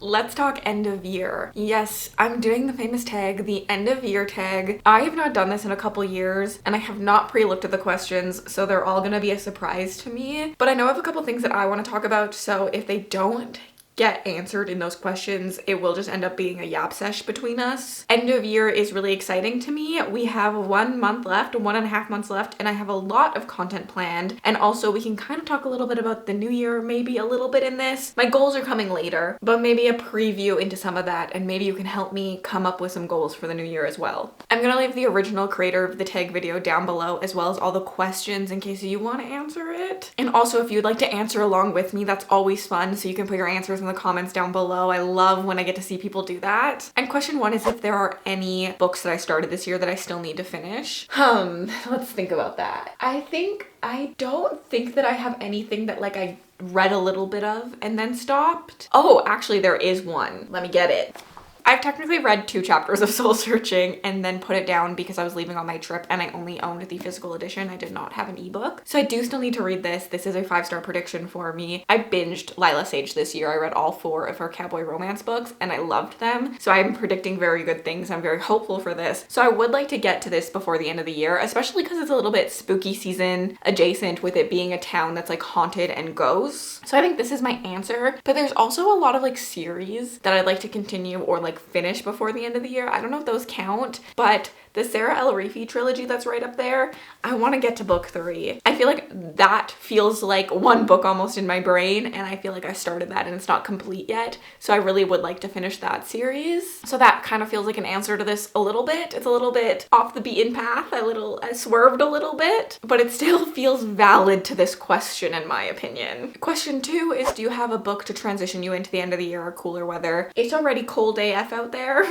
let's talk end of year. Yes, I'm doing the famous tag, the end of year tag. I have not done this in a couple years, and I have not pre-looked at the questions, so they're all gonna be a surprise to me. But I know I have a couple things that I want to talk about, so if they don't get answered in those questions, it will just end up being a yap sesh between us. End of year is really exciting to me. We have 1 month left, 1.5 months left, and I have a lot of content planned. And also we can kind of talk a little bit about the new year, maybe a little bit in this. My goals are coming later, but maybe a preview into some of that, and maybe you can help me come up with some goals for the new year as well. I'm gonna leave the original creator of the tag video down below, as well as all the questions in case you want to answer it. And also if you'd like to answer along with me, that's always fun, so you can put your answers in the comments down below. I love when I get to see people do that. And question 1 is if there are any books that I started this year that I still need to finish. Let's think about that. I don't think that I have anything that like I read a little bit of and then stopped. Oh, actually there is one. Let me get it. I've technically read 2 chapters of Soul Searching and then put it down because I was leaving on my trip and I only owned the physical edition. I did not have an ebook. So I do still need to read this. This is a 5-star prediction for me. I binged Lila Sage this year. I read all 4 of her cowboy romance books and I loved them. So I'm predicting very good things. I'm very hopeful for this. So I would like to get to this before the end of the year, especially because it's a little bit spooky season adjacent with it being a town that's like haunted and ghosts. So I think this is my answer. But there's also a lot of like series that I'd like to continue or like finish before the end of the year. I don't know if those count, but the Sarah El Refi trilogy that's right up there, I want to get to book 3. I feel like that feels like one book almost in my brain, and I feel like I started that and it's not complete yet. So I really would like to finish that series. So that kind of feels like an answer to this a little bit. It's a little bit off the beaten path. I swerved a little bit, but it still feels valid to this question in my opinion. Question 2 is, do you have a book to transition you into the end of the year or cooler weather? It's already cold AF out there.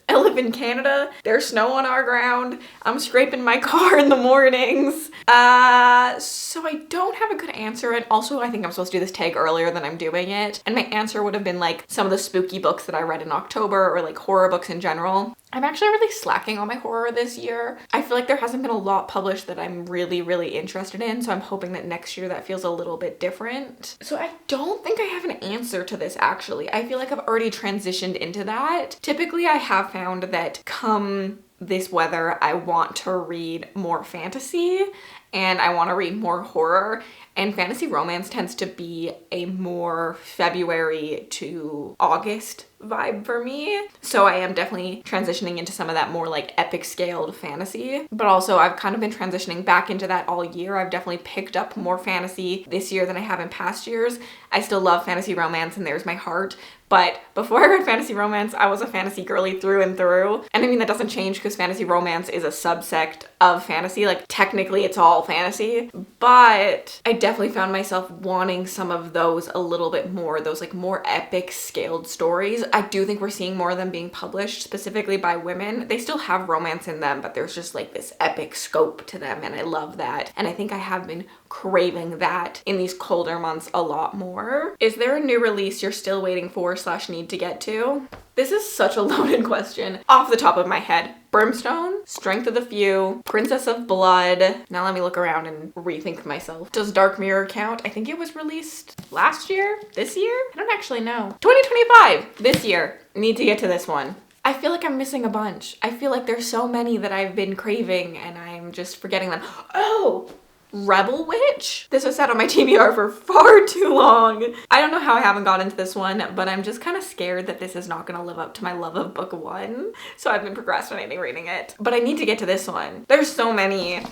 I live in Canada. There's snow on our ground. I'm scraping my car in the mornings. So I don't have a good answer. And also I think I'm supposed to do this tag earlier than I'm doing it. And my answer would have been like some of the spooky books that I read in October or like horror books in general. I'm actually really slacking on my horror this year. I feel like there hasn't been a lot published that I'm really interested in, so I'm hoping that next year that feels a little bit different. So I don't think I have an answer to this actually. I feel like I've already transitioned into that. Typically I have found that come this weather, I want to read more fantasy and I want to read more horror. And fantasy romance tends to be a more February to August vibe for me. So I am definitely transitioning into some of that more like epic scaled fantasy. But also I've kind of been transitioning back into that all year. I've definitely picked up more fantasy this year than I have in past years. I still love fantasy romance and there's my heart. But before I read fantasy romance, I was a fantasy girly through and through. And I mean, that doesn't change because fantasy romance is a subsect of fantasy. Like technically it's all fantasy, but I definitely found myself wanting some of those a little bit more, those like more epic scaled stories. I do think we're seeing more of them being published specifically by women. They still have romance in them, but there's just like this epic scope to them. And I love that. And I think I have been craving that in these colder months a lot more. Is there a new release you're still waiting for / need to get to? This is such a loaded question. Off the top of my head, Brimstone, Strength of the Few, Princess of Blood. Now let me look around and rethink myself. Does Dark Mirror count? I think it was released last year? This year? I don't actually know. 2025, this year. Need to get to this one. I feel like I'm missing a bunch. I feel like there's so many that I've been craving and I'm just forgetting them. Oh! Rebel Witch? This was set on my TBR for far too long. I don't know how I haven't got into this one, but I'm just kind of scared that this is not going to live up to my love of book 1. So I've been procrastinating reading it. But I need to get to this one. There's so many.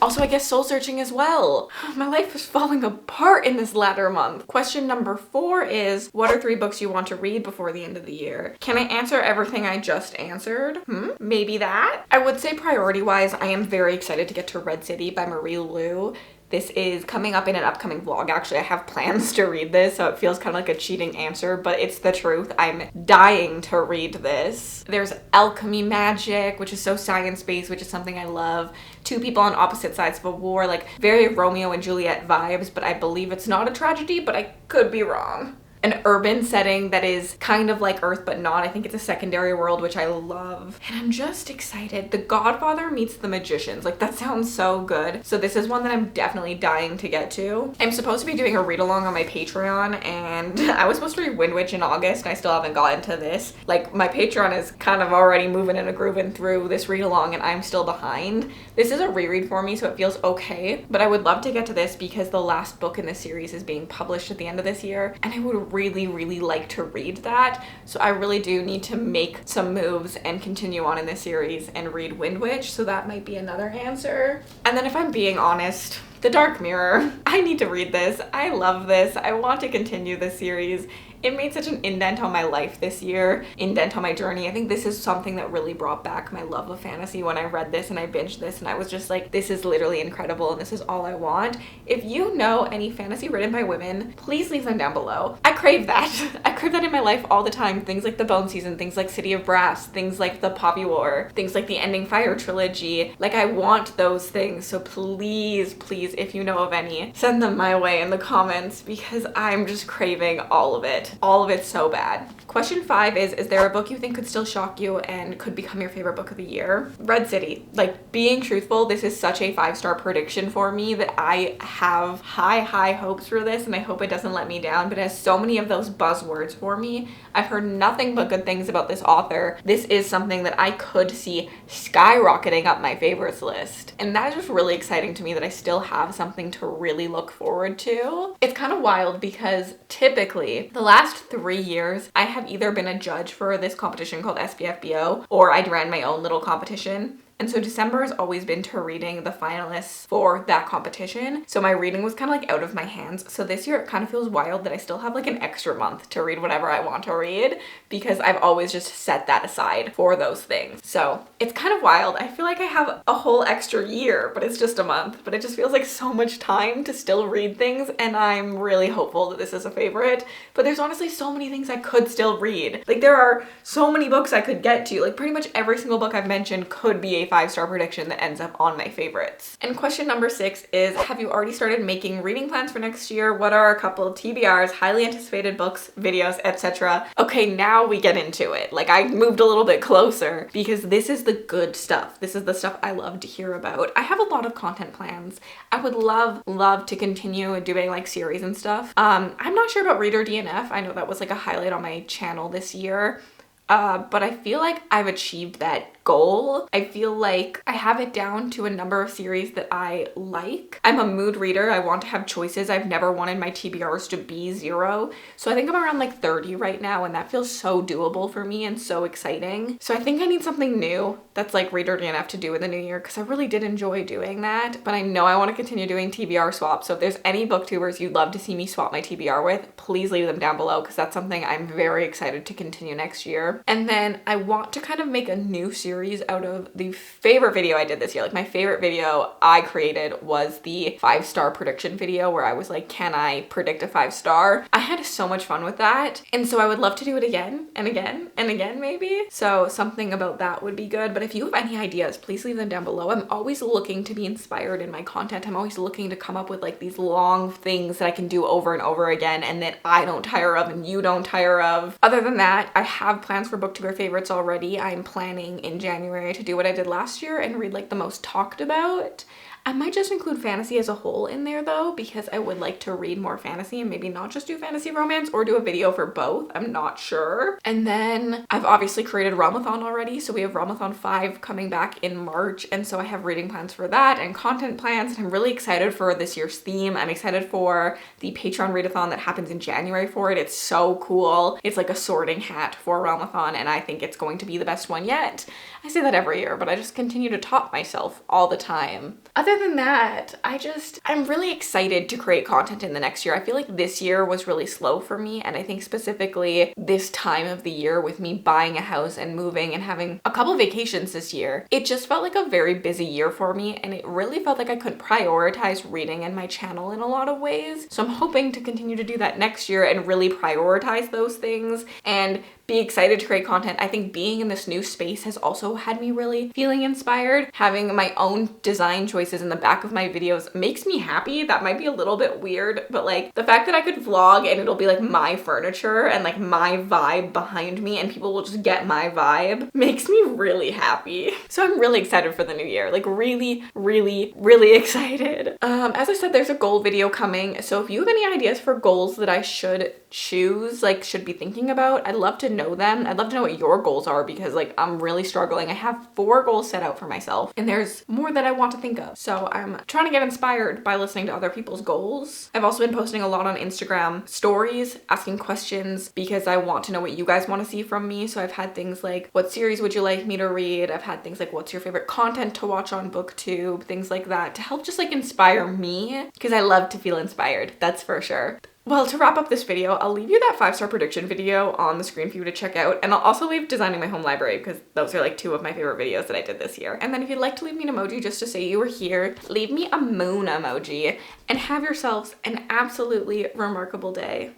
Also, I guess Soul Searching as well. My life is falling apart in this latter month. Question number 4 is, what are 3 books you want to read before the end of the year? Can I answer everything I just answered? Maybe that? I would say priority-wise, I am very excited to get to Red City by Marie Lu. This is coming up in an upcoming vlog. Actually, I have plans to read this, so it feels kind of like a cheating answer, but it's the truth. I'm dying to read this. There's Alchemy Magic, which is so science-based, which is something I love. 2 people on opposite sides of a war, like very Romeo and Juliet vibes, but I believe it's not a tragedy, but I could be wrong. an urban setting that is kind of like Earth but not. I think it's a secondary world, which I love. And I'm just excited. The Godfather meets the Magicians. Like, that sounds so good. So this is one that I'm definitely dying to get to. I'm supposed to be doing a read along on my Patreon, and I was supposed to read Wind Witch in August, and I still haven't gotten to this. Like, my Patreon is kind of already moving and grooving through this read along, and I'm still behind. This is a reread for me, so it feels okay, but I would love to get to this because the last book in the series is being published at the end of this year, and I would really, really like to read that. So I really do need to make some moves and continue on in this series and read Wind Witch, so that might be another answer. And then if I'm being honest, The Dark Mirror. I need to read this. I love this. I want to continue this series. It made such an indent on my life this year, indent on my journey. I think this is something that really brought back my love of fantasy when I read this and I binged this, and I was just like, this is literally incredible and this is all I want. If you know any fantasy written by women, please leave them down below. I crave that. I crave that in my life all the time. Things like the Bone Season, things like City of Brass, things like the Poppy War, things like the Ending Fire trilogy. Like, I want those things. So please, please, if you know of any, send them my way in the comments because I'm just craving all of it. All of it so bad. Question 5 is there a book you think could still shock you and could become your favorite book of the year? Red City. Like, being truthful, this is such a 5-star prediction for me that I have high hopes for this, and I hope it doesn't let me down, but it has so many of those buzzwords for me. I've heard nothing but good things about this author. This is something that I could see skyrocketing up my favorites list, and that is just really exciting to me that I still have something to really look forward to. It's kind of wild because typically the last 3 years I have either been a judge for this competition called SPFBO, or I'd ran my own little competition. And so December has always been to reading the finalists for that competition. So my reading was kind of like out of my hands. So this year it kind of feels wild that I still have like an extra month to read whatever I want to read, because I've always just set that aside for those things. So it's kind of wild. I feel like I have a whole extra year, but it's just a month. But it just feels like so much time to still read things, and I'm really hopeful that this is a favorite. But there's honestly so many things I could still read. Like, there are so many books I could get to. Like, pretty much every single book I've mentioned could be a 5-star prediction that ends up on my favorites. And question number 6 is, have you already started making reading plans for next year? What are a couple of TBRs, highly anticipated books, videos, etc.? Okay, now we get into it. Like, I moved a little bit closer because this is the good stuff. This is the stuff I love to hear about. I have a lot of content plans. I would love to continue doing like series and stuff. I'm not sure about Reader DNF. I know that was like a highlight on my channel this year. But I feel like I've achieved that goal. I feel like I have it down to a number of series that I like. I'm a mood reader. I want to have choices. I've never wanted my TBRs to be 0. So I think I'm around like 30 right now, and that feels so doable for me and so exciting. So I think I need something new that's like Reader DNF to do in the new year, because I really did enjoy doing that. But I know I want to continue doing TBR swaps. So if there's any booktubers you'd love to see me swap my TBR with, please leave them down below, because that's something I'm very excited to continue next year. And then I want to kind of make a new series out of the favorite video I did this year. Like, my favorite video I created was the 5-star prediction video where I was like, can I predict a 5-star? I had so much fun with that. And so I would love to do it again and again and again maybe. So something about that would be good. But if you have any ideas, please leave them down below. I'm always looking to be inspired in my content. I'm always looking to come up with like these long things that I can do over and over again and that I don't tire of and you don't tire of. Other than that, I have plans for booktuber favorites already. I'm planning in January to do what I did last year and read like the most talked about. I might just include fantasy as a whole in there though, because I would like to read more fantasy and maybe not just do fantasy romance, or do a video for both. I'm not sure. And then I've obviously created Realmathon already. So we have Realmathon 5 coming back in March. And so I have reading plans for that and content plans. And I'm really excited for this year's theme. I'm excited for the Patreon readathon that happens in January for it. It's so cool. It's like a sorting hat for Realmathon, and I think it's going to be the best one yet. I say that every year, but I just continue to top myself all the time. Other than that, I'm really excited to create content in the next year. I feel like this year was really slow for me, and I think specifically this time of the year with me buying a house and moving and having a couple vacations this year, it just felt like a very busy year for me, and it really felt like I couldn't prioritize reading in my channel in a lot of ways. So I'm hoping to continue to do that next year and really prioritize those things and be excited to create content. I think being in this new space has also had me really feeling inspired. Having my own design choices in the back of my videos makes me happy. That might be a little bit weird, but like the fact that I could vlog and it'll be like my furniture and like my vibe behind me and people will just get my vibe makes me really happy. So I'm really excited for the new year. Like really, really, really excited. As I said, there's a goal video coming. So if you have any ideas for goals that I should choose, like should be thinking about, I'd love to know them. I'd love to know what your goals are because like I'm really struggling. I have 4 goals set out for myself and there's more that I want to think of. So I'm trying to get inspired by listening to other people's goals. I've also been posting a lot on Instagram stories, asking questions because I want to know what you guys want to see from me. So I've had things like, what series would you like me to read? I've had things like, what's your favorite content to watch on BookTube? Things like that to help just like inspire me because I love to feel inspired. That's for sure. Well, to wrap up this video, I'll leave you that 5-star prediction video on the screen for you to check out. And I'll also leave designing my home library because those are like 2 of my favorite videos that I did this year. And then if you'd like to leave me an emoji just to say you were here, leave me a moon emoji and have yourselves an absolutely remarkable day.